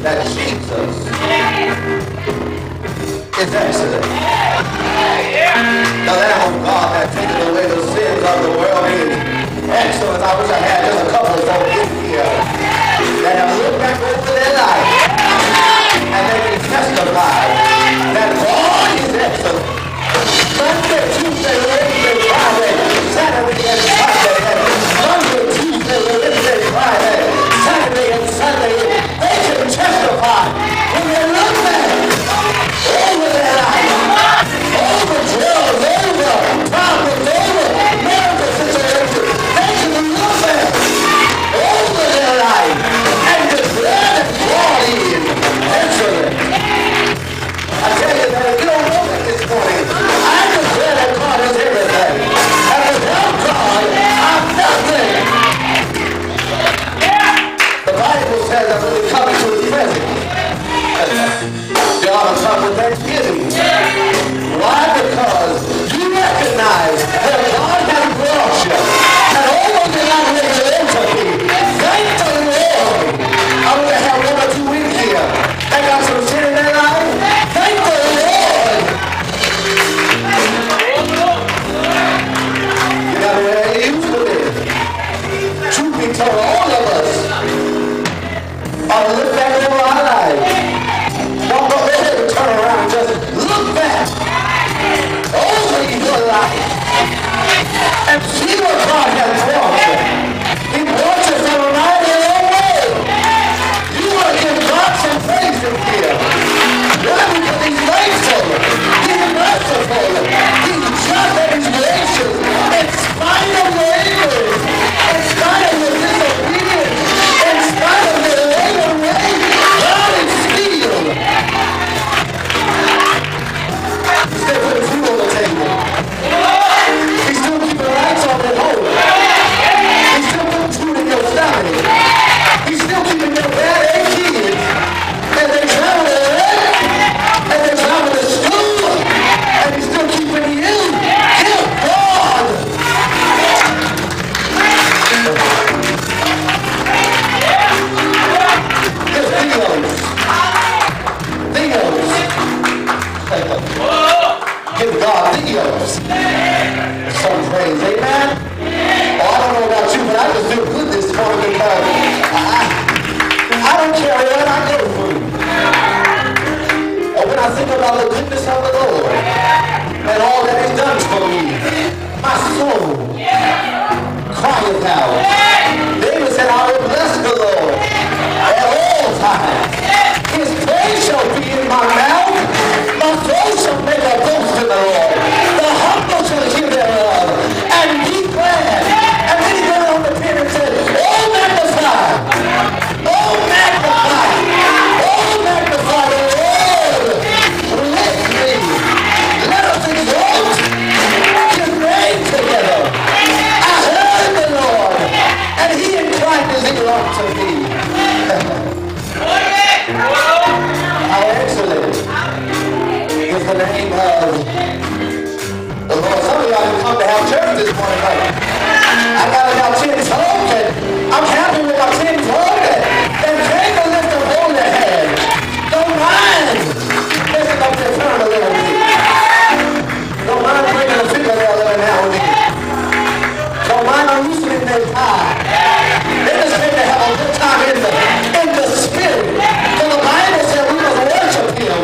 that Jesus is excellent. The Lamb of God that takes away the sins of the world is excellent. I wish I had just a couple of folks in here that have looked back over their life and they can testify that God is excellent. Monday, Tuesday, Wednesday, Friday, Saturday and Sunday, and Monday, Tuesday, Wednesday, Friday, Saturday and Sunday, they can testify when they look back over their life, over drills, over problems, over medical situations. They can look back over their life and declare that God is excellent. I tell you that if you don't know that this morning, I declare that God is everything. And without God, I'm nothing. The Bible says that when we come into His presence, you ought to come with thanksgiving. Why? Because you recognize that God has brought you. And all of the non-regular entity, thank the Lord. I want to have one or two in here. They got some sin in their life. Thank the Lord. You got to wear you used to be. Truth be told, all of us ought to look back over our lives. Don't go ahead and turn around. Just look back over your life and see what God has brought you. He brought you from a mighty long way. You want to give God some praise in here. Why? Because He's faithful. He's merciful. He's just and He's gracious. In spite of your ignorance, in spite of your disobedience, in spite of your later way, God is still. He's still putting food on the table. He's still keeping the lights on at home. He's still putting food in your stomach. He's still keeping your bad A kids. And they travel to work. And they travel to school. And He's still keeping you. Give God. Just Theos. Give God Theos. Some praise. Amen? Oh, I don't know about you, but I just feel good this morning because I don't care what I go through. And when I think about the goodness of the Lord and all that He's done for me, my soul crieth out. David said, I will bless the Lord at all times. His praise shall be in my mouth. My soul shall make a boast in the Lord. The humble shall hear thereof and be glad. And then he went on the pen and said, oh, magnify. Oh, magnify. Oh, magnify the Lord with me. Let us exalt His name together. I heard the Lord, and He inclined His ear unto me. How excellent is the name of the Lord. Some of y'all have come to have church this morning. Like, I got about 10 toes, and I'm happy with my 10 toes, and came to lift up holy hands. Don't mind lifting up your turn a little bit. Don't mind bringing a finger there every now and then. Don't mind loosening their tie. They just came to have a good time in the spirit. For the Bible said we must worship Him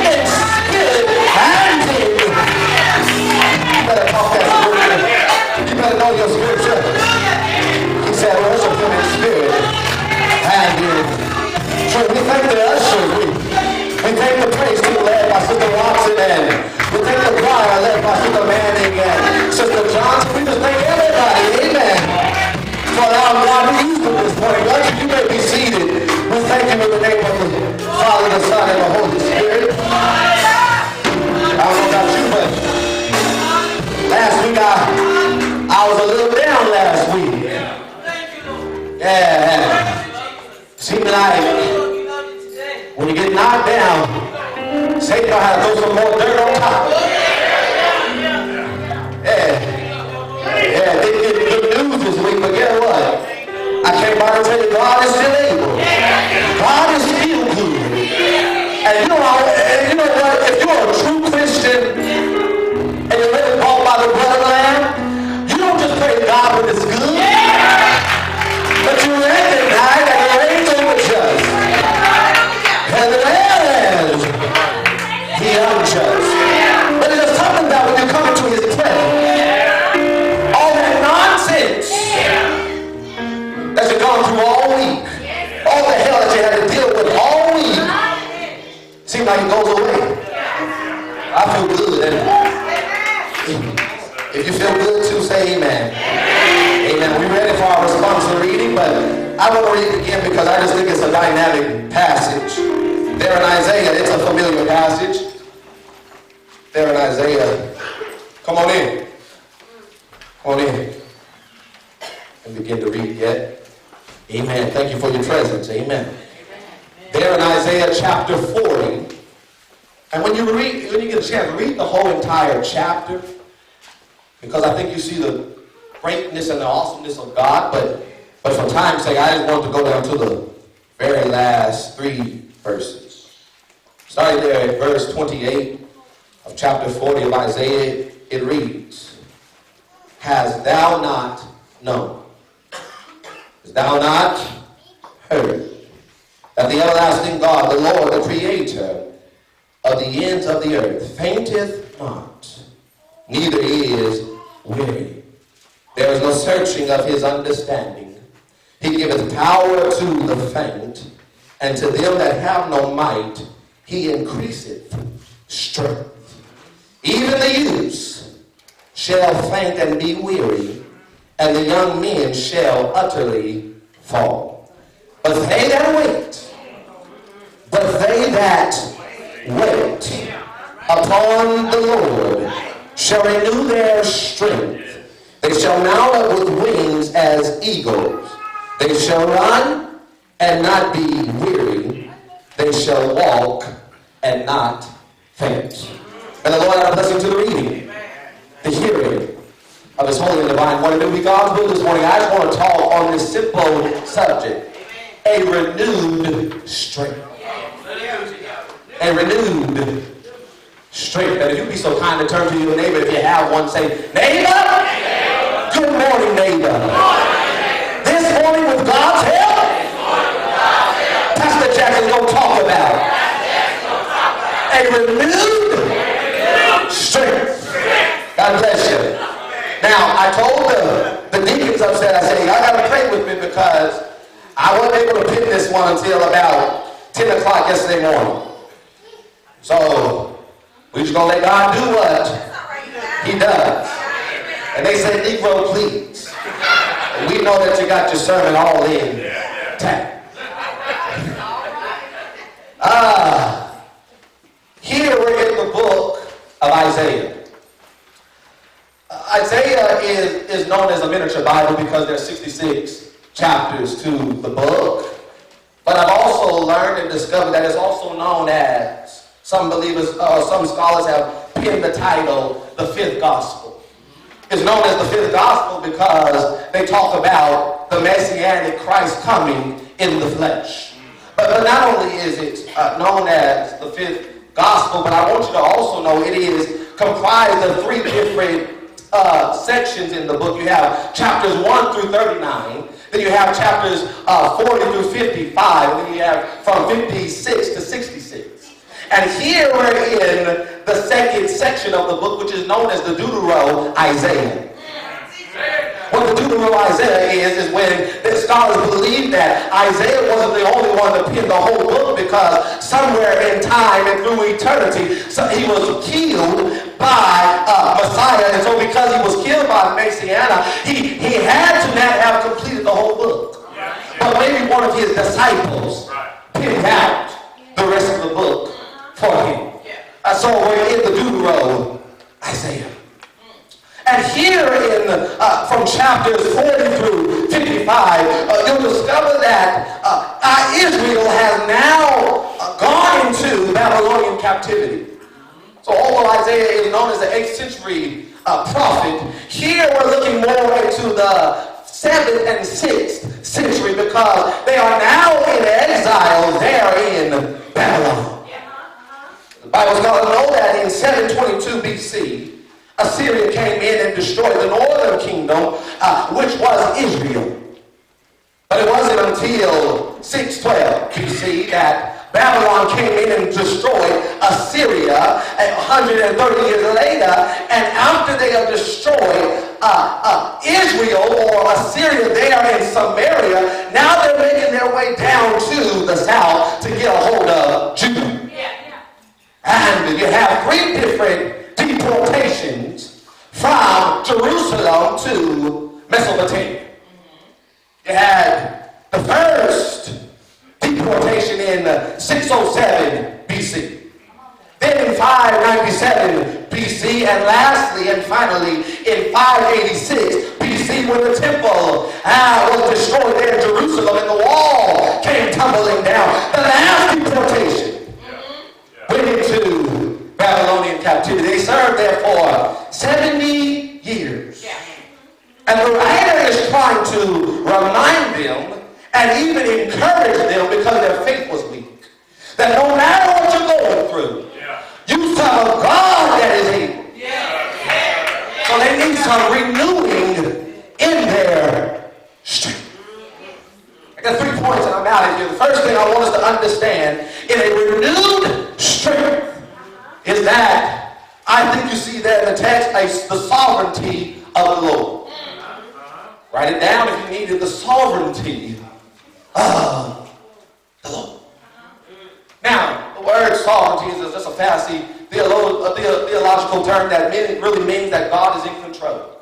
in spirit and in. You better talk that scripture. You better know your scripture. He said worship Him in spirit and in. So we thank the ushers. We thank the praise team led by Sister Watson, and we thank the choir led by Sister Manning and Sister Johnson. We just thank everybody. Amen. For allowing God to use them this morning. God, you may be seated. We thank you in the name of the Father, the Son, and the Holy Spirit. I don't know about you, but last week I was a little down last week. Yeah. Seemed like when you get knocked down, Satan will have to throw some more dirt on top. Yeah, didn't get good news this week, but guess what? I came by to tell you God is still able. God is still good. gone through all week, all the hell that you had to deal with all week, seems like it goes away. I feel good. If you feel good too, say amen. Amen. We're ready for our responsive reading, but I want to read it again because I just think it's a dynamic passage. There in Isaiah, it's a familiar passage. There in Isaiah. Come on in. Come on in. And begin to read yet. Amen. Thank you for your presence. Amen. There in Isaiah chapter 40. And when you get a chance, read the whole entire chapter. Because I think you see the greatness and the awesomeness of God. But for time's sake, I just want to go down to the very last 3 verses. Starting there at verse 28 of chapter 40 of Isaiah, it reads, Hast thou not known? Hast thou not heard? That the everlasting God, the Lord, the Creator of the ends of the earth, fainteth not, neither is weary. There is no searching of his understanding. He giveth power to the faint, and to them that have no might, he increaseth strength. Even the youths shall faint and be weary, and the young men shall utterly fall. But they that wait upon the Lord shall renew their strength. They shall mount up with wings as eagles. They shall run and not be weary. They shall walk and not faint. And the Lord add a blessing to the reading, the hearing of his holy and divine word. And we God's will this morning, I just want to talk on this simple subject, a renewed strength. A renewed strength. And if you'd be so kind to turn to your neighbor, if you have one, say, neighbor, good morning, neighbor. This morning with God's help, Pastor Jackson's going to talk about a renewed strength. God bless you. Now, I told the deacons upstairs, I said, y'all got to pray with me because I wasn't able to pin this one until about 10 o'clock yesterday morning. So, we're just going to let God do what he does. And they said, Negro, please. And we know that you got your sermon all in tact. Here we're in the book of Isaiah. Isaiah is known as a miniature Bible because there's 66 chapters to the book. But I've also learned and discovered that it's also known as, some believers, some scholars have pinned the title, the fifth gospel. It's known as the fifth gospel because they talk about the Messianic Christ coming in the flesh. But not only is it known as the fifth gospel, but I want you to also know it is comprised of 3 different sections in the book. You have chapters 1 through 39, then you have chapters 40 through 55, and then you have from 56 to 66. And here we're in the second section of the book, which is known as the Deutero-Isaiah. What the Deutero-Isaiah is when the scholars believe that Isaiah wasn't the only one to pen the whole book because somewhere in time and through eternity, he was killed by Messiah. And so because he was killed by Messiah, he had to not have completed the whole book. But maybe one of his disciples pinned out the rest of the book for him. So we're in the Deutero-Isaiah. And here from chapters 40 through 55, you'll discover that Israel has now gone into Babylonian captivity. So although Isaiah is known as the 8th century prophet, here we're looking more into the 7th and 6th century because they are now in exile there in Babylon. The Bible's going to know that in 722 BC, Assyria came in and destroyed the northern kingdom, which was Israel. But it wasn't until 612 BC that Babylon came in and destroyed Assyria 130 years later. And after they have destroyed Israel or Assyria there in Samaria, now they're making their way down to the south to get a hold of Judah. And you have three different deportations from Jerusalem to Mesopotamia. You had the first deportation in 607 BC. Then in 597 BC, and lastly and finally in 586 BC, when the temple was destroyed there in Jerusalem and the wall came tumbling down. The last deportation went into Babylonian captivity. They served there for 70 years. And the writer is trying to remind them and even encourage them, because their faith was weak, that no matter what you're going through, you serve a God that is able. So they need some renewing in their strength. I got 3 points and I'm out of here. The first thing I want us to understand in a renewed strength is that I think you see there in the text the sovereignty of the Lord. Write it down if you need it. The sovereignty of the Lord. Now, the word sovereignty is just a fancy theological term that really means that God is in control.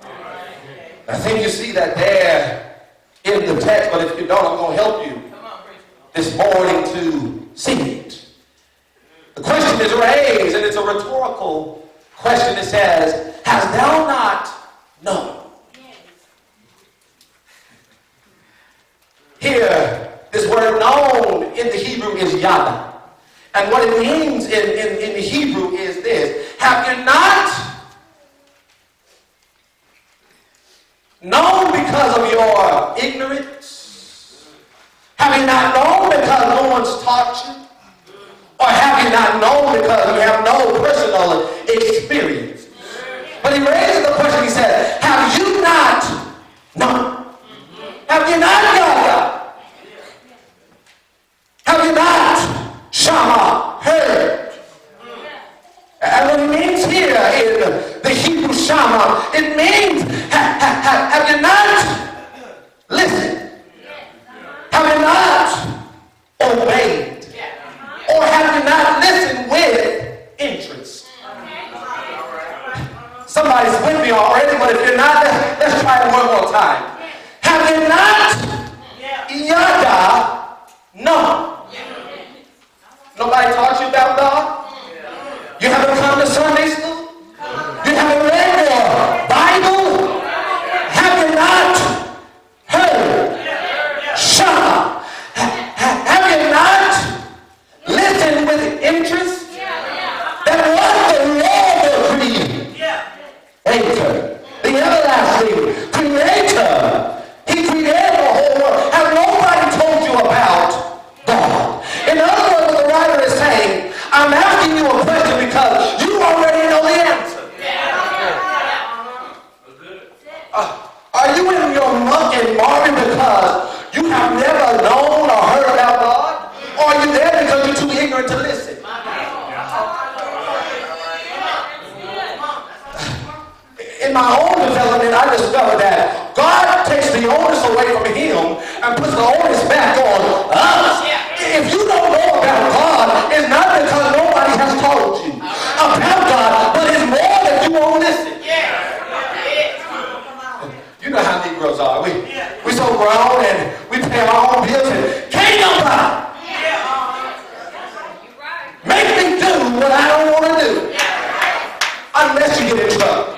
I think you see that there in the text, but if you don't, I'm going to help you this morning to see it. The question is raised, and it's a rhetorical question. It says, "Hast thou not known?" Here, this word known in the Hebrew is yada. And what it means in the Hebrew is this: have you not known because of your ignorance? Have you not known because no one's taught you? Or have you not known because you have no personal experience? But he raises the question, he says, have you not known? Have you not yada? Have you not Shama, heard? And what it means here in the Hebrew Shama, it means, have you not listened? Have you not obeyed? Or have you not listened with interest? Somebody's with me already, but if you're not, let's try it one more time. Have you not yada known? Nobody taught you about God? You haven't come to Sunday school? You haven't read your Bible? Have you not heard? Shama. Have you not listened with interest? That was the Creator, the everlasting Creator. He created the whole world. Have nobody told you about God? In other words, what the writer is saying, I'm asking you a question because you already know the answer. Are you in your muck and marvin because you have never known or heard about God? Or are you there because you're too ignorant to listen? In my own development, I discovered that God takes the onus away from him and puts the onus back on us. If you don't know about God, it's not because nobody has told you about God, but it's more that you won't listen. You know how Negroes are. We so grown and we pay our own bills and can't nobody make me do what I don't want to do unless you get in trouble.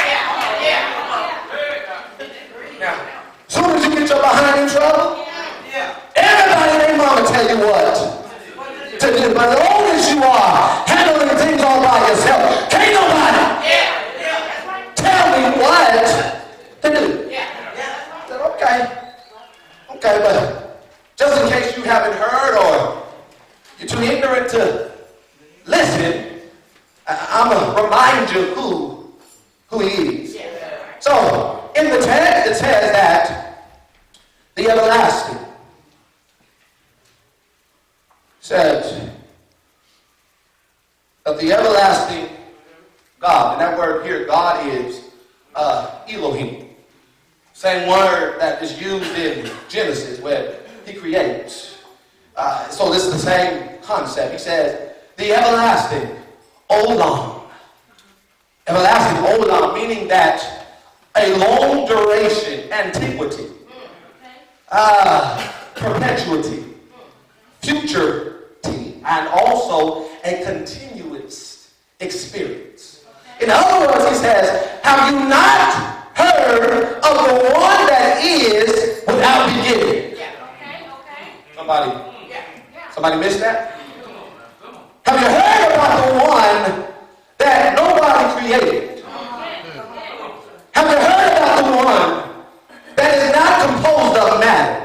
Now, as soon as you get your behind in trouble, everybody and their mama tell you what to do. But as long as you are handling things all by yourself, can't nobody tell me what to do. I said, okay, but just in case you haven't heard or you're too ignorant to listen, I'm going to remind you who he is. So, in the text, it says that the everlasting says that the everlasting God, and that word here, God is Elohim. Same word that is used in Genesis where he creates. So this is the same concept. He says, the everlasting olam. Everlasting olam, meaning that a long duration, antiquity, perpetuity, futurity, and also a continuous experience. In other words, he says, have you not heard of the one that is without beginning? Somebody missed that? Have you heard about the one that nobody created? Have you heard about the one that is not composed of matter?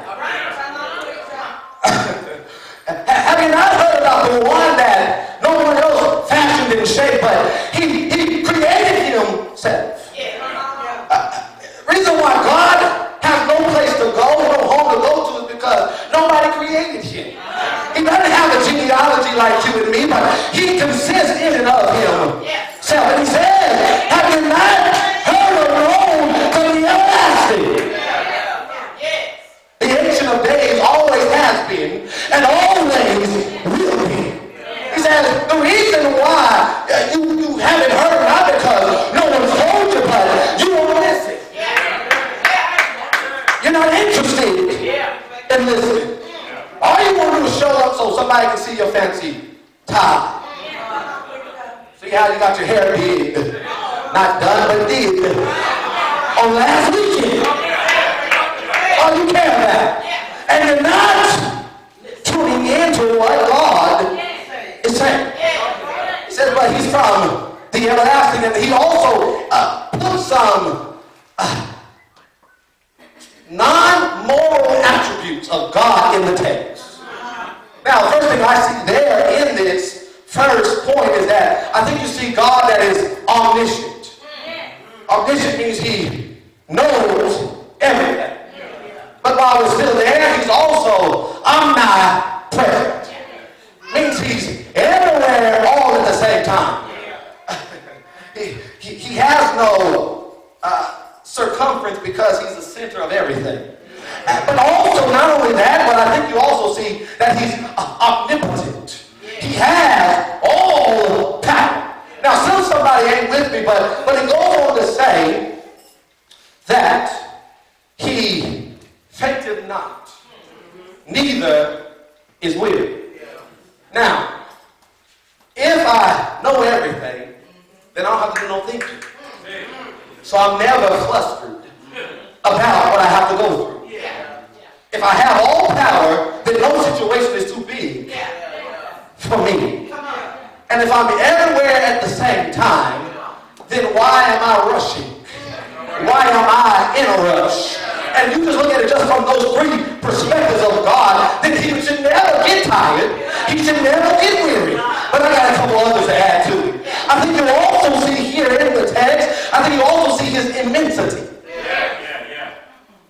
Have you not heard about the one that no one else fashioned and shaped, but he created himself? Reason why God has no place to go, no home to go to, is because nobody created him. He doesn't have a genealogy like you and me, but he consists in and of himself. And he says, have you not heard or known from the everlasting? The Ancient of Days always has been and always will be. He says, the reason why you haven't heard, not because no one's told you, but you won't listen. You're not interested in listening. All you want to do is show up so somebody can see your fancy tie. See how you got your hair did. Not done, but did. On last weekend. All you care about. And you're not tuning into what God is saying. He says, but he's from the everlasting. And he also puts some non-moral attributes of God in the text. Now, first thing I see there in this first point is that I think you see God that is omniscient. Omniscient means he knows everything. But while we're still there, he's also omnipresent. Means he's everywhere all at the same time. He has no circumference because he's the center of everything. But also, not only that, but I think you also see that he's omnipotent. He has all power. Now, still somebody ain't with me, but he goes on to say that he fainteth not, neither is weary. Now, if I know everything, then I don't have to do no thinking. So I'm never flustered about what I have to go through. If I have all power, then no situation is too big for me. And if I'm everywhere at the same time, then why am I rushing? Why am I in a rush? And you just look at it just from those three perspectives of God, then he should never get tired. He should never get weary. But I got a couple others to add to it. I think you also see here in the text, I think you also see his immensity.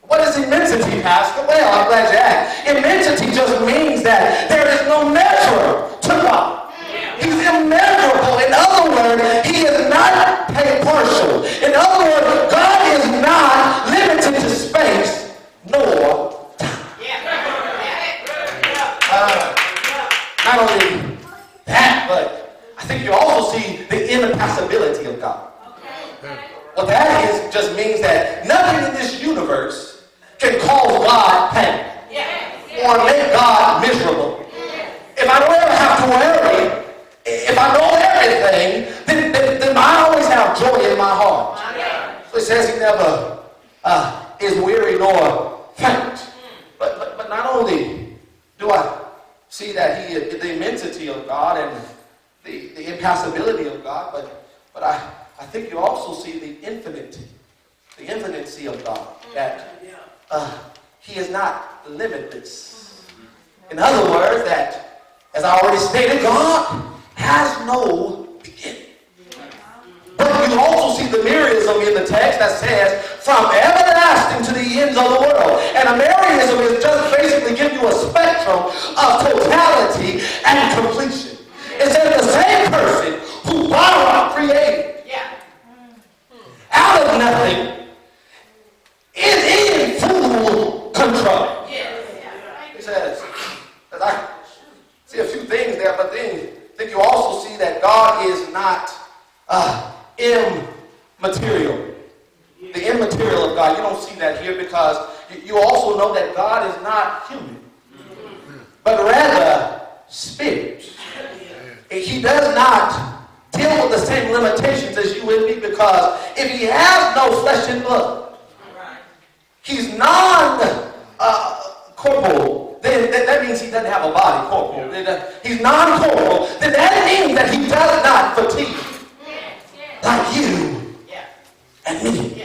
What is immensity, Pastor? Well, I'm glad you asked. Immensity just means that there is no measure to God. He's immeasurable. In other words, he is not partial. In other words, God is not limited to space nor time. Not only that, but I think you also see the impassibility of God. What that is just means that nothing in this universe can cause God pain or make God miserable. If I don't ever have to worry, if I know everything, then I always have joy in my heart. So it says he never is weary nor faint. But not only do I see that the immensity of God and the impassibility of God, but I think you also see the infinity of God. That he is not limitless. In other words, that, as I already stated, God has no beginning. But you also see the merism in the text that says, from everlasting to the ends of the world. And a merism is just basically giving you a spectrum of totality and completion. It says the same person who God created out of nothing is not human, but rather spirit. He does not deal with the same limitations as you and me, because if he has no flesh and blood, he's non-corporal, then that means he doesn't have a body, corporal. He's non-corporal, then that means that he does not fatigue like you and me.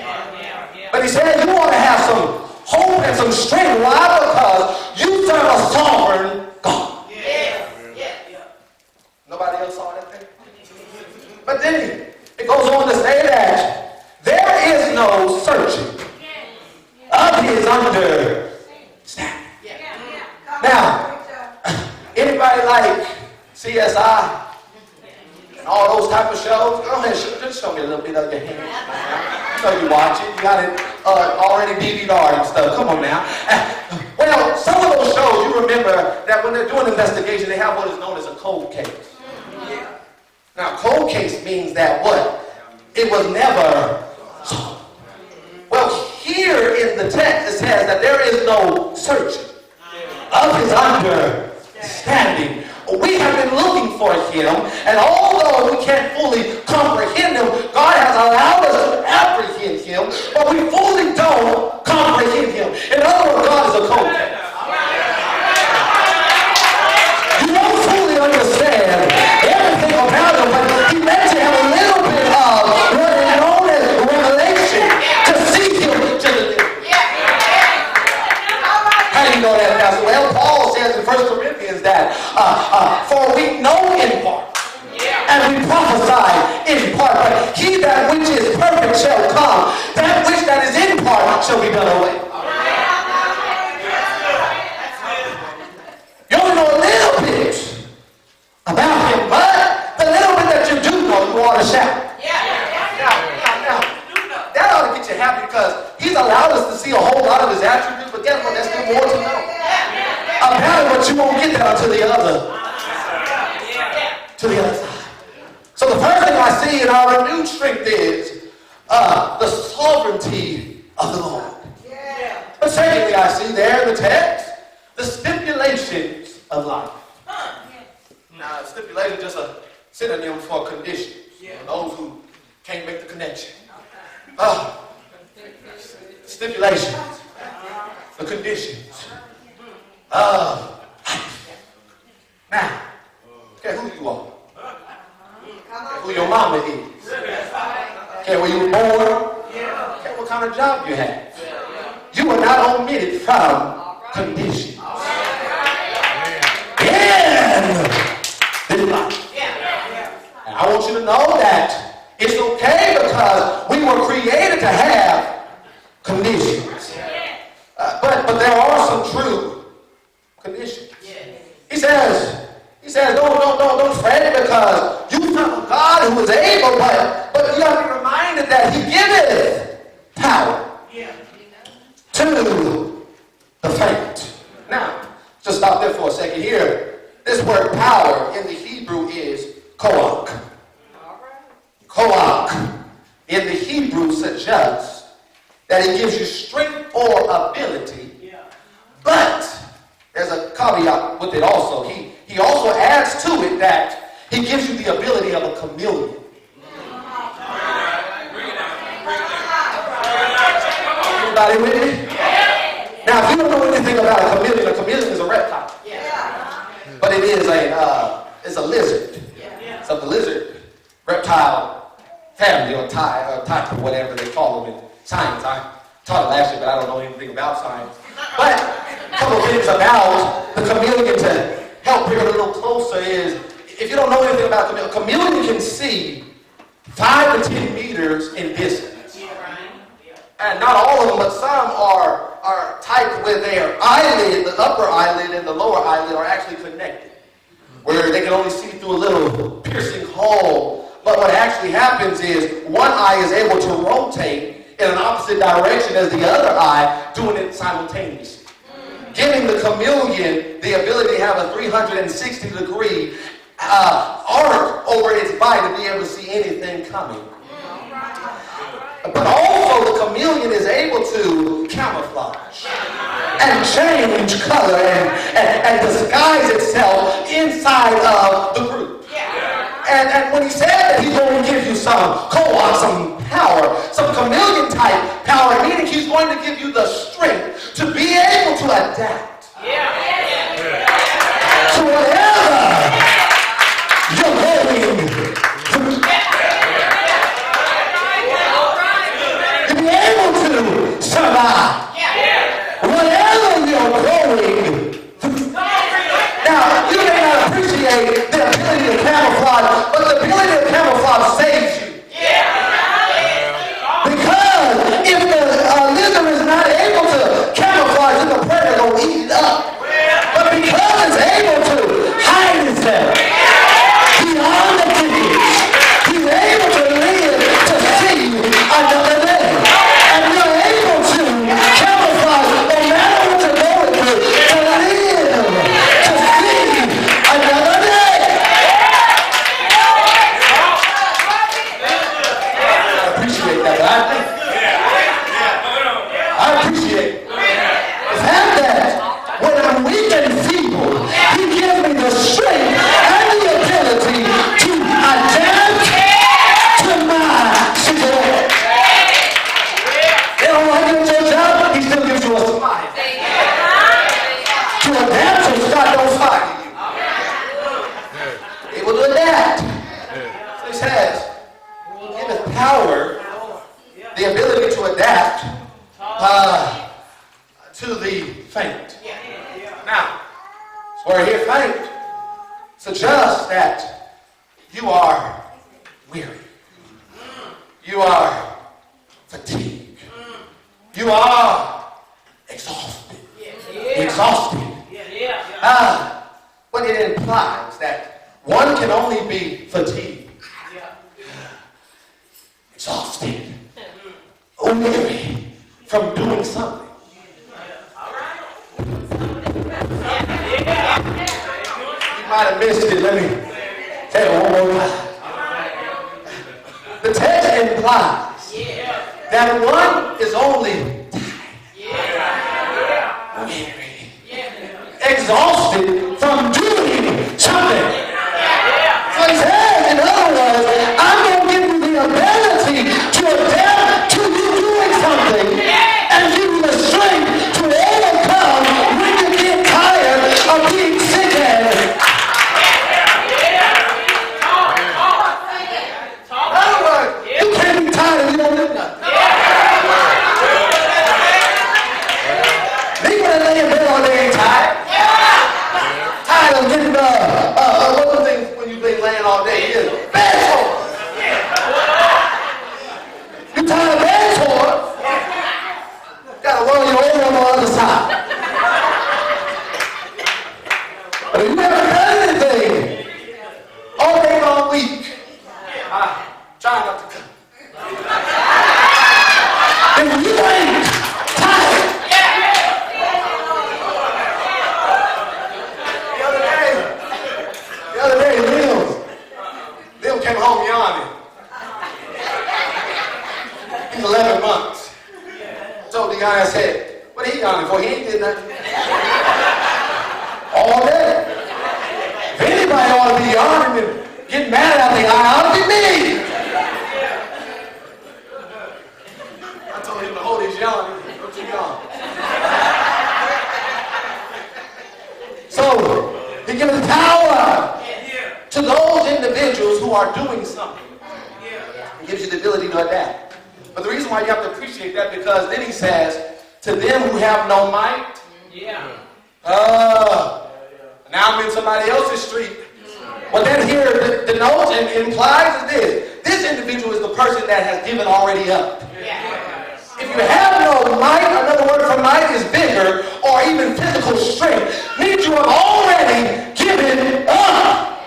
But he said you want to have some hope and some strength. Why? Because you serve a sovereign God. Nobody else saw that thing? But then it goes on to say that there is no searching of his understanding. Now, anybody like CSI and all those type of shows? Go ahead, just show me a little bit of your hand. You know you watch it. You got it already DVR'd and stuff. Come on now. Well, some of those shows, you remember that when they're doing investigation, they have what is known as a cold case. Now, cold case means that what? It was never solved. Well, here in the text, it says that there is no searching of his understanding. We have been looking for him, and although we can't fully comprehend him, God has allowed us to apprehend him, but we fully don't comprehend him. In other words, God is a cold case. You don't fully understand everything about him, but he lets you have a little bit of what is known as revelation to see him to the living. How do you know that, Pastor? Well, Paul says in 1 Corinthians that for we know in part, and we prophesy in part, but he that which is perfect shall come, that which that is in part shall be done away. You only know a little bit about him, but the little bit that you do know, you ought to shout. Now, that ought to get you happy, because he's allowed us to see a whole lot of his attributes, but guess what? There's still more to know about it, but you won't get that until the other side. So the first thing I see in our renewed strength is the sovereignty of the Lord. But secondly, I see there in the text the stipulations of life. Now, stipulation is just a synonym for conditions. For those who can't make the connection. Stipulations. The conditions. Now, okay, who you are. Okay, who your mama is. Okay, where you were born. Okay, what kind of job you have. You are not omitted from conditions. And I want you to know that it's okay, because we were created to have conditions. But there are some true conditions. He says, don't fret, because you serve a God who is able, but you have to be reminded that he giveth power to the faint. Now, just stop there for a second here. This word power in the Hebrew is koach. Koach in the Hebrew suggests that it gives you strength or ability, but there's a caveat with it also. He also adds to it that he gives you the ability of a chameleon. Everybody with me? Now, if you don't know anything about a chameleon is a reptile. But it is it's a lizard. It's of the lizard reptile family, or type, or whatever they call them in science. I taught it last year, but I don't know anything about science. But a couple things about the chameleon to help bring it a little closer is, if you don't know anything about a chameleon can see 5 to 10 meters in distance. And not all of them, but some are typed where their eyelid, the upper eyelid and the lower eyelid, are actually connected, where they can only see through a little piercing hole. But what actually happens is one eye is able to rotate in an opposite direction as the other eye, doing it simultaneously, giving the chameleon the ability to have a 360-degree arc over its body to be able to see anything coming. But also the chameleon is able to camouflage. and change color and disguise itself inside of the group. And when he said that he's going to give you some co-op, some power, some chameleon type power, meaning he's going to give you the strength to be able to adapt to whatever you're going through. To be able to survive whatever you're going through. Now, you may not appreciate the ability to camouflage, but the ability to camouflage saves you. Because if the lizard is not able to camouflage, then the predator will eat it up. But because it's able to hide itself beyond the thickets, he's able to live to see another day. And you're able to camouflage no matter what you're going through, to live to see another day. I appreciate that, but I appreciate the fact that when I'm weak and feeble, he gives me the strength and the ability to adapt to my situation. You don't like it at your job, he still gives you a smile. To adapt so God don't fire you. Able to adapt. So he says, give us power, the ability to adapt to the faint. Now, so we're here faint suggests that you are weary. You are fatigued. You are exhausted. Exhausted. But it implies that one can only be fatigued, exhausted, weary from doing something. You might have missed it. Let me tell you one more time. The text implies that one is only weary, exhausted from doing something. So he says, in other words, I'm going to give you the ability to adapt to you doing something and give you the strength to overcome when you get tired of being sick at it. In other words, you can't be tired if you don't do nothing. People that lay in bed all day ain't tired. Tired of getting what are the things when you've been laying all day? You get bed sore. You tired of bed sore? Gotta roll you over on the other side. But if you haven't done anything all day long week, try not to come. If you ain't tired, the other day, Liam came home yawning. He's 11 months. I told the guy, I said, what are he yawning for? He ain't did nothing. All day. If anybody ought to be yawning and getting mad out the eye, ought to be me. I told him to hold his yawning. Don't you yawn. So, he gives power to those individuals who are doing something. He gives you the ability to adapt. But the reason why you have to appreciate that, because then he says, to them who have no might, now I'm in somebody else's street. What that here denotes and implies is this. This individual is the person that has given already up. If you have no might, another word for might is vigor or even physical strength, means you have already given up.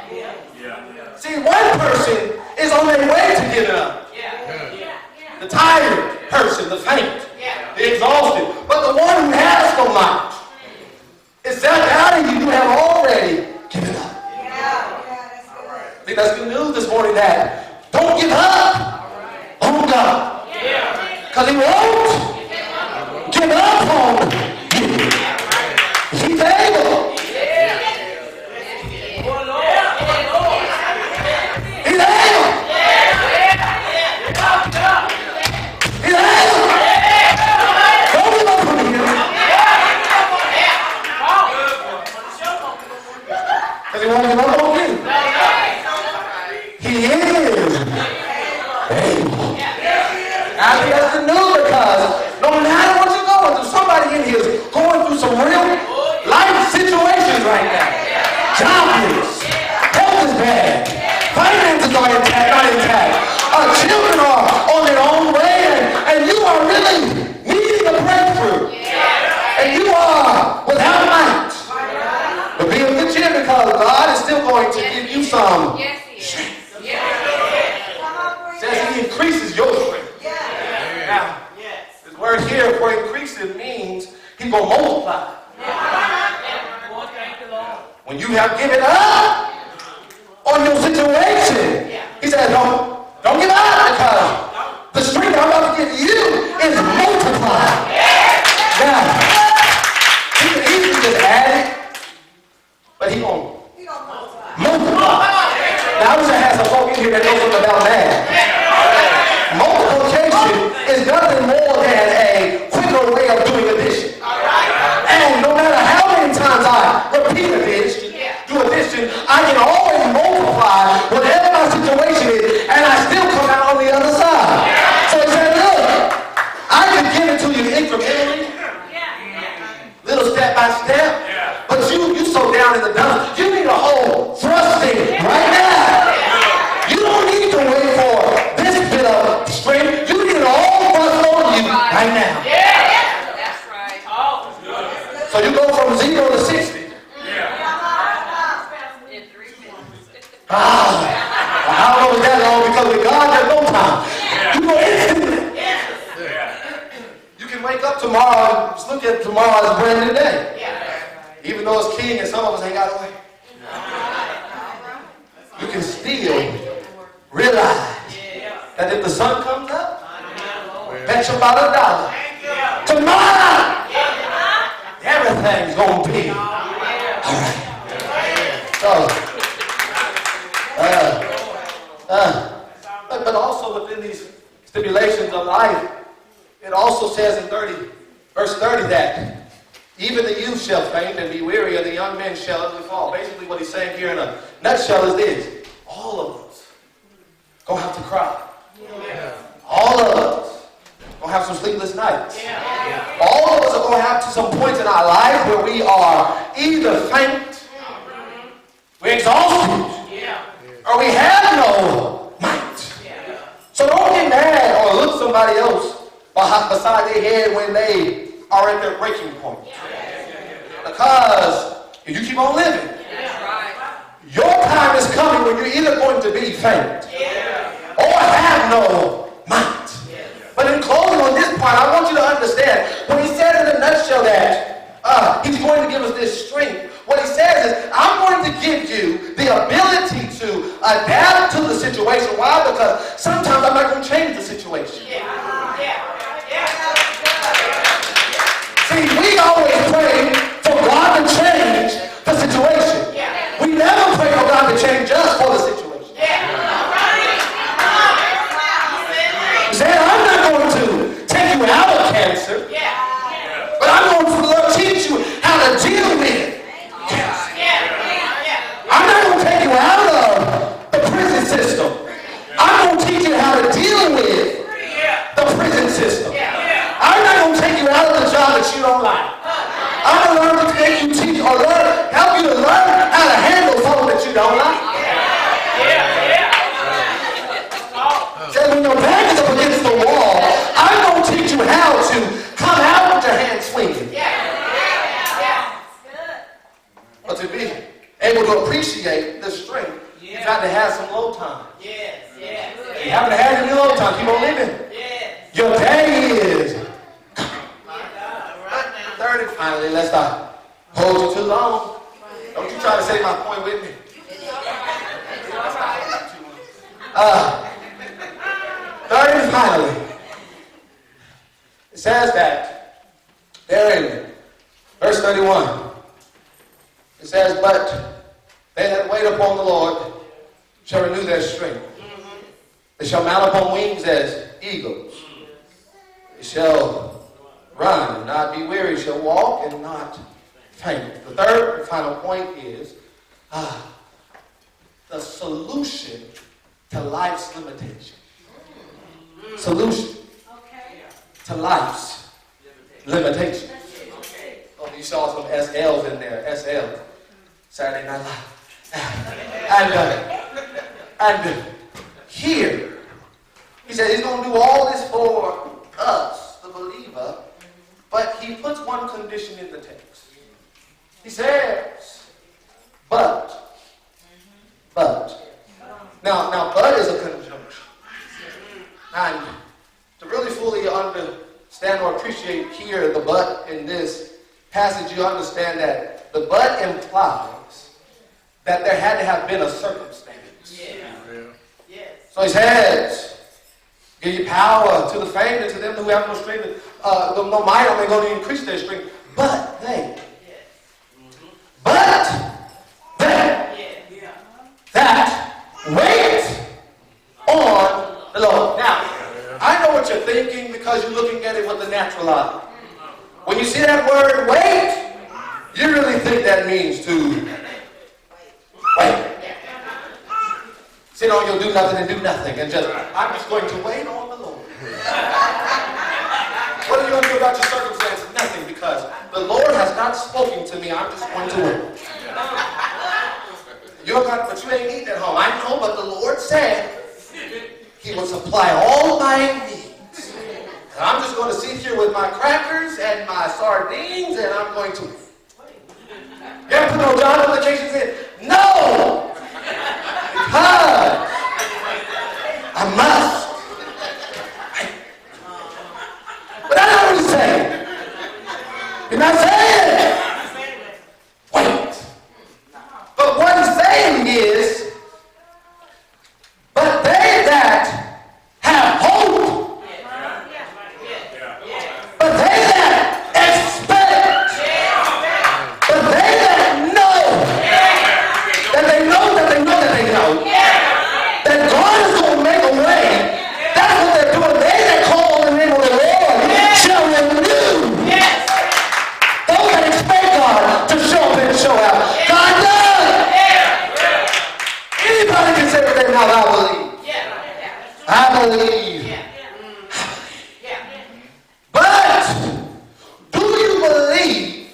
See, one person is on their way to giving up. The tired person, the faint, the exhausted. But the one who has no might is that out of you have already given up. I think that's good news this morning, that don't give up on God. Because he won't give up on you. He won't give up on you. He is able. I think that's the news, because no matter what you're going through, somebody in here is going through some real life situations right now. Jobless, health is bad, finances are intact, not intact. Children are on their own way, and you are really needing a breakthrough. And you are without might. But be of good cheer, because God is still going to give you some strength. Says He increases your strength. Now, this word here for increasing means He's going to multiply. When you have given up on your situation, He says, don't give up, because the strength I'm about to give you is multiplied. Now, He can easily just add it, but He going to multiply. Now, I wish I had some folk in here that know something about math. Multiplication is nothing more than a quicker way of doing addition. And no matter how many times I repeat addition, I can always multiply whatever my situation is, and I still come out on the other side. So He said, look, I can give it to you incrementally, little step by step, but you so down in the dumps, you need a whole thrusting right now. You don't need to wait for this bit of strength. You need it all thrust on you right now. That's right. So you go from 0 to 60. I don't know if that long, because with God there's no time. You go instantly. You can wake up tomorrow and just look at tomorrow as a brand new day. Even though it's King and some of us ain't got away. You can still realize that if the sun comes up, bet you about $1. Tomorrow, everything's going to be all right. So, but also within these stipulations of life, it also says in verse 30 that even the youth shall faint and be weary, and the young men shall utterly fall. Basically what He's saying here in a nutshell is this: all of us gonna have to cry. All of us gonna have some sleepless nights. All of us are gonna have some points in our life where we are either faint, we're exhausted, or we have no might. So don't get mad or look somebody else beside their head when they are at their breaking point. Because if you keep on living, your time is coming when you're either going to be faint or have no might. But in closing on this point, I want you to understand, when He said in a nutshell that He's going to give us this strength, what He says is, I'm going to give you the ability to adapt to the situation. Why? Because sometimes I'm not going to change the situation. See, we always pray for God to change the situation. We never pray for God to change us for the situation. He said, I'm not going to take you out of cancer, but I'm going to teach you how to deal with it. I'm not going to take you out of the prison system. I'm going to teach you how to deal with the prison system. I'm not going to take you out of the job that you don't like. I'm going to learn to make you teach or help you to learn how to handle something that you don't like. So when your back is up against the wall, I'm going to teach you how to come out with your hands swinging. But to be able to appreciate the strength, you've got to have some low time. You haven't had any low time. Keep on living. Your day is 30. Finally, let's not hold you too long. Don't you try to say my point with me. 30, finally. It says that there in verse 31. It says, but they that wait upon the Lord shall renew their strength. They shall mount upon wings as eagles. They shall run and not be weary, shall walk and not faint. The third and final point is, the solution to life's limitation. Solution to life's limitation. Oh, you saw some SLs in there. SL. Saturday Night Live. And here, he said he's going to do all this for us, the believer, but he puts one condition in the text. He says, but. Now, but is a conjunction. And to really fully understand or appreciate here the but in this passage, you understand that the but implies that there had to have been a circumstance. So he says, give you power to the faint and to them who have no strength, no might, only going to increase their strength. But they that wait on the Lord. Now, I know what you're thinking because you're looking at it with the natural eye. When you see that word wait, you really think that means to wait. Sit on your do nothing and do nothing and just, I'm just going to wait on the Lord. What are you going to do about your circumstances? Nothing, because the Lord has not spoken to me. I'm just going to wait. But you ain't eating at home. I know, but the Lord said He will supply all my needs. And I'm just going to sit here with my crackers and my sardines, and I'm going to wait. You ever put no job applications in? No! Because I must. But that's not what He's saying. He's not saying wait. But what He's saying is, but they that have hope, but they that expect, but they that know, that they know, that they know, that they know, that God is going to make a way. That's what they're doing. They that call on the name of the Lord shall renew. Those that expect God to show up and show out. God does. Anybody can say with their mouth, I believe. I believe. But do you believe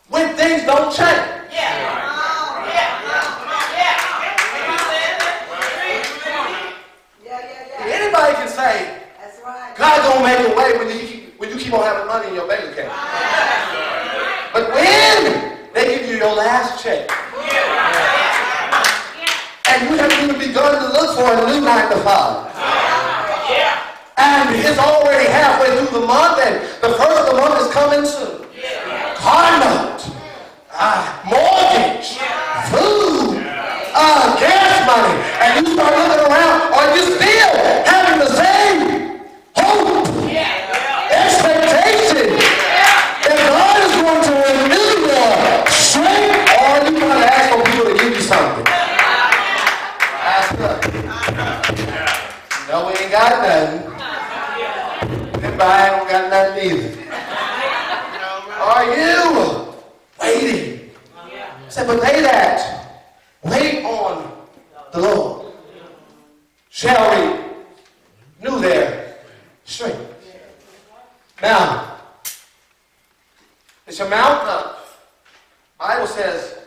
when things don't change? Anybody can say, God's going to make a way when you keep on having money in your bank account. But when they give you your last check, and you haven't even begun to look for a new 9 to 5, and it's already halfway through the month, and the first of the month is coming soon. Car note, mortgage, food, gas money, and you start looking around, are you still having the same hope, expectation that God is going to renew your strength, or are you going to ask for people to give you something? Ask us. No, we ain't got nothing. Everybody ain't got nothing either. Are you waiting? Say, but they that wait on the Lord shall renew their strength. Now, it shall mount up. The Bible says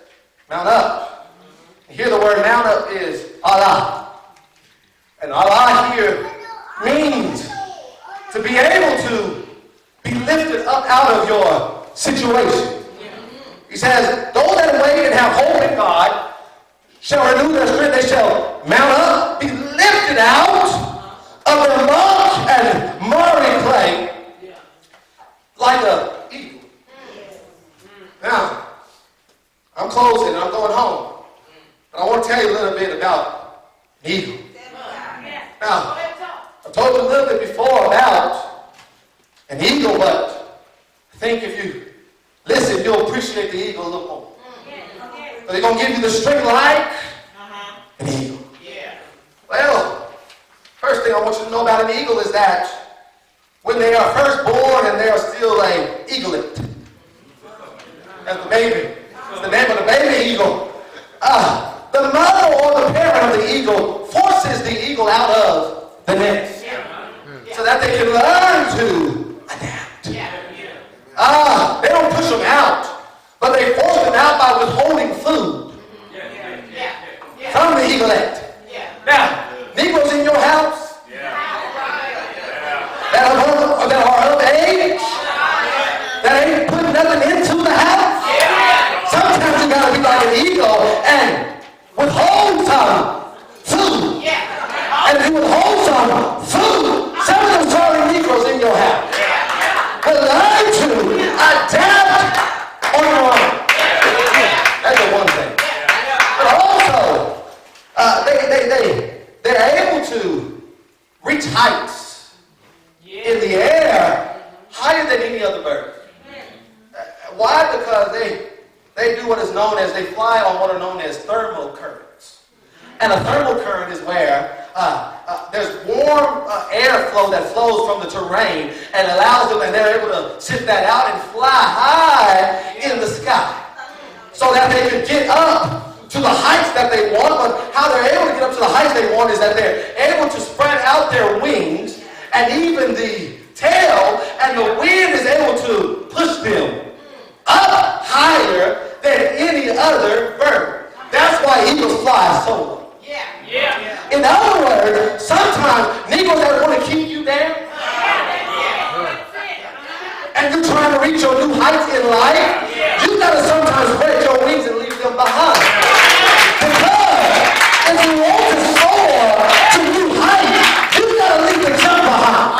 mount up. And here the word mount up is Allah. And Allah here means to be able to be lifted up out of your situation. He says, those that wait and have hope in God shall renew their strength. They shall mount up, be lifted out of the muck and muddy clay like an eagle. Now, I'm closing. I'm going home. But I want to tell you a little bit about an eagle. Now, I told you a little bit before about an eagle, but I think if you listen, you'll appreciate the eagle a little more. But they're going to give you the strength like an eagle. Well, first thing I want you to know about an eagle is that when they are first born and they are still an eaglet, that's the baby. It's the name of the baby eagle. The mother or the parent of the eagle forces the eagle out of the nest so that they can learn to adapt. They don't push them out, but they force them out by withholding food from the eaglet. Now, Negroes in your house that are of age, that ain't putting nothing into the house, sometimes you gotta be like an eagle and withhold some food. And if you withhold some food, some of those sorry Negroes in your house will learn to adapt on your own. That's the one thing. But also, they're able to reach heights in the air higher than any other bird. Why? Because they do what is known as, they fly on what are known as thermal currents. And a thermal current is where there's warm airflow that flows from the terrain and allows them, and they're able to sit that out and fly high in the sky so that they can get up to the heights that they want. But how they're able to get up to the heights they want is that they're able to spread out their wings and even the tail, and the wind is able to push them up higher than any other bird. That's why eagles fly so low. In other words, sometimes Negroes that want to keep you down, and you're trying to reach your new heights in life, you got to sometimes spread your wings and leave them behind. Because if you want to soar to new heights, you got to leave the jump behind.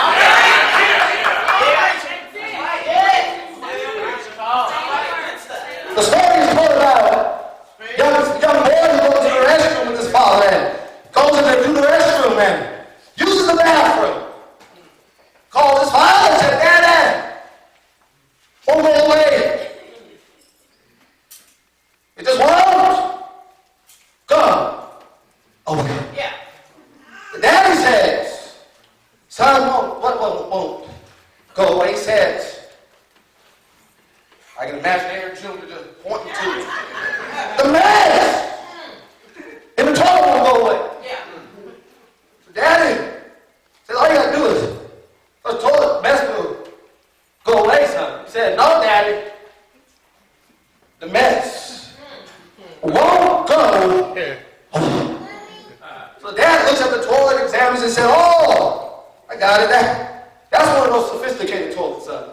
The story is told about young boy who goes to the restroom with his father and goes in there to the restroom and uses the bathroom. Calls his father and said, "Dad, won't go away. It just won't go away." The daddy says, "Son, won't go away." He says, I can imagine Aaron Jr. just pointing to it. The mess in the toilet won't go away. So Daddy said, all you got to do is, the toilet mess will go away, son. He said, no, Daddy. The mess won't go away. So Dad looks at the toilet, examines, and said, oh, I got it. That's one of those sophisticated toilets, son.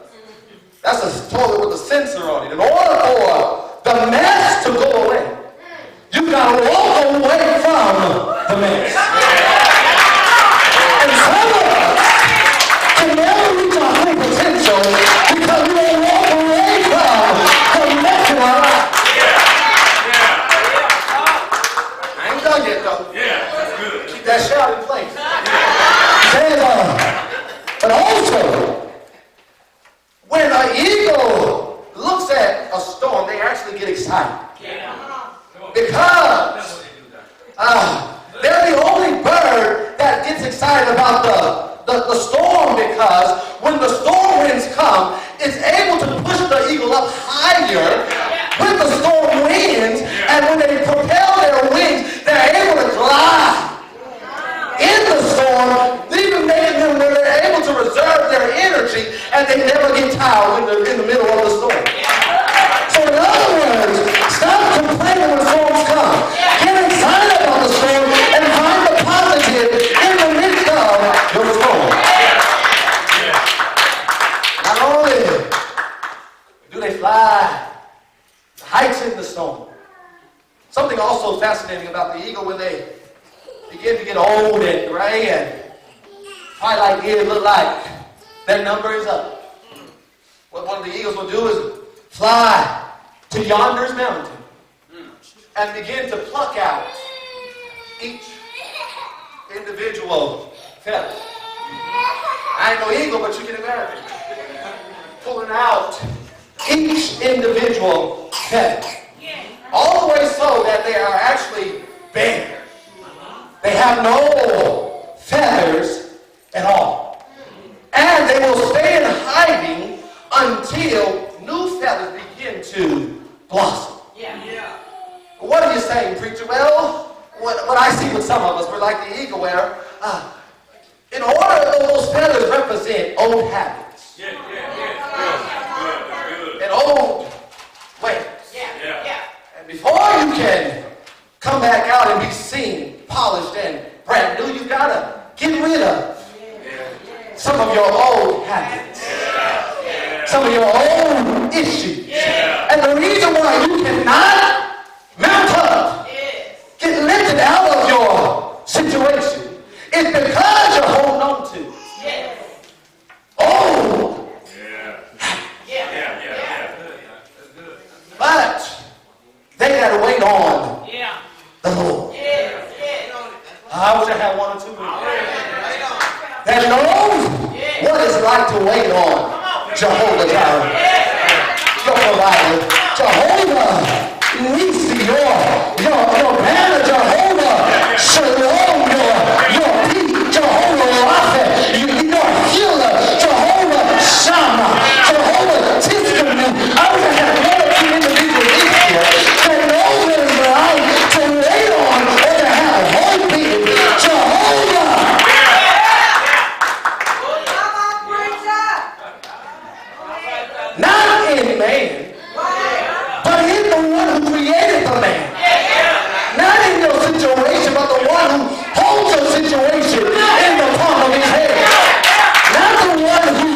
That's a toilet with a sensor on it. In order for the mess to go away, you got to walk away from the mess. And some of us can never reach our full potential because we don't walk away from the mess in our life. I ain't done yet, though. Keep that shout in place. But also, when an eagle looks at a storm, they actually get excited. Because they're the only bird that gets excited about the storm, because when the storm winds come, it's able to push the eagle up higher with the storm winds, and when they propel their wings, they're able to glide in the storm, even making them where they're able to reserve their energy and they never get tired in the middle of the storm. So in other words, stop complaining when storms come. Get excited about the storm and find the positive in the midst of your storm. Not only do they fly the heights in the storm, something also fascinating about the eagle, when they begin to get old and gray and twilight years look like their number is up, what one of the eagles will do is fly to yonder's mountain and begin to pluck out each individual feather. I ain't no eagle, but you can imagine pulling out each individual feather, all the way so that they are actually bare. They have no feathers at all. And they will stay in hiding until new feathers begin to blossom. What are you saying, preacher? preacher. Well, what I see with some of us, we're like the eagle where, in order, those feathers represent old habits. And old ways. And before you can come back out and be seen, polished, and brand new, you've got to get rid of some of your old habits. Some of your old issues. And the reason why you cannot mount up, get lifted out of your situation, is because you're holding on to old But they got to wait on the Lord. I wish I had one or two more. That knows what it's like to wait on Jehovah Jireh, your provider. Jehovah Nisi, your banner. Jehovah Shalom, your peace. Jehovah Rapha, your healer. Jehovah Shammah, Jehovah Tiskanu. I wish I had one or two individuals in here that know what it's like to wait on or to have hope in Jehovah. Not in man, but in the one who created the man. Not in your situation, but the one who holds your situation in the palm of his hand. Not the one who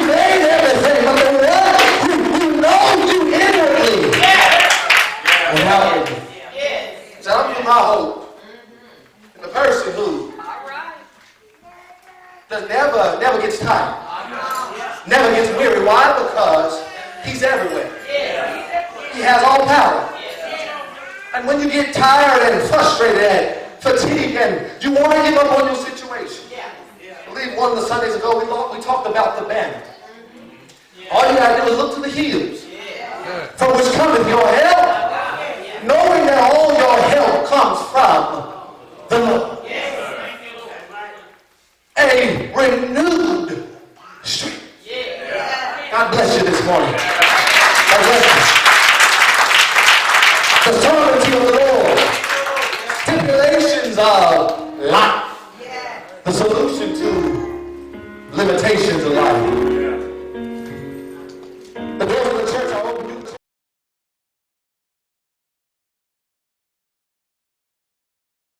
made everything, but the one who knows you inwardly. Without it. So I'm putting my hope in the person who never gets tired. Never gets weary. Why? Because he's everywhere. He has all power. And when you get tired and frustrated and fatigued and you want to give up on your situation, I believe one of the Sundays ago we talked about the banner. All you got to do is look to the hills, from which cometh your help, knowing that all your help comes from the Lord. A renewed strength. God bless you this morning. God bless you. The sovereignty of the Lord. Stipulations of life. The solution to limitations of life.